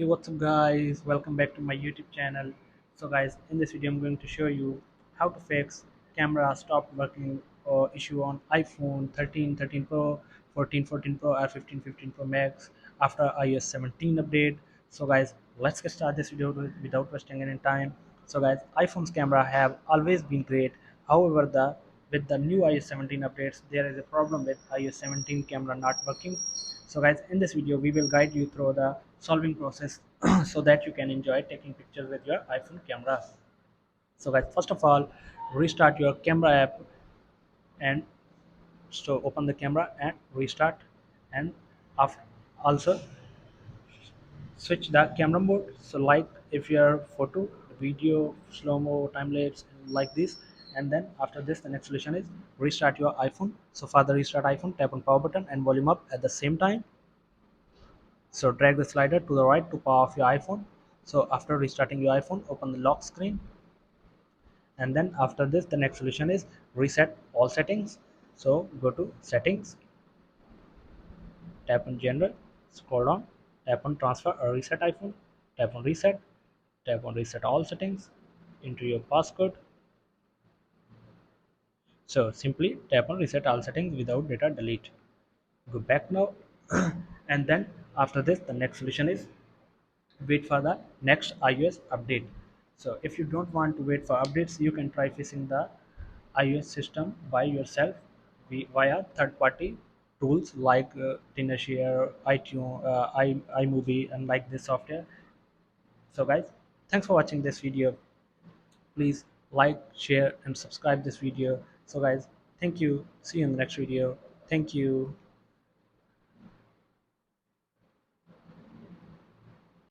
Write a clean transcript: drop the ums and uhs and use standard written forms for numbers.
Hey, what's up guys, welcome back to my YouTube channel. So guys, in this video I'm going to show you how to fix camera stopped working or issue on iPhone 13, 13 Pro, 14, 14 Pro or 15, 15 Pro Max after iOS 17 update. So guys, let's get started this video without wasting any time. So guys, iPhone's camera have always been great. However, the with the new iOS 17 updates, there is a problem with iOS 17 camera not working. So guys, in this video we will guide you through the solving process so that you can enjoy taking pictures with your iPhone camera. So guys, first of all, restart your camera app, and so open the camera and restart, and after, also switch the camera mode. So like if your photo, video, slow-mo, time lapse like this, and then after this the next solution is restart your iPhone. So for the restart iPhone, tap on power button and volume up at the same time. So drag the slider to the right to power off your iPhone. So after restarting your iPhone, open the lock screen, and then after this the next solution is reset all settings. So go to settings, tap on general, scroll down, tap on transfer or reset iPhone, tap on reset all settings, enter your passcode. So simply tap on reset all settings without data delete. Go back now, and then after this the next solution is wait for the next iOS update. So if you don't want to wait for updates, you can try fixing the iOS system by yourself via third-party tools like Tenorshare, iTunes, iMovie, and like this software. So guys, thanks for watching this video. Please like, share, and subscribe this video. So guys, thank you. See you in the next video. Thank you.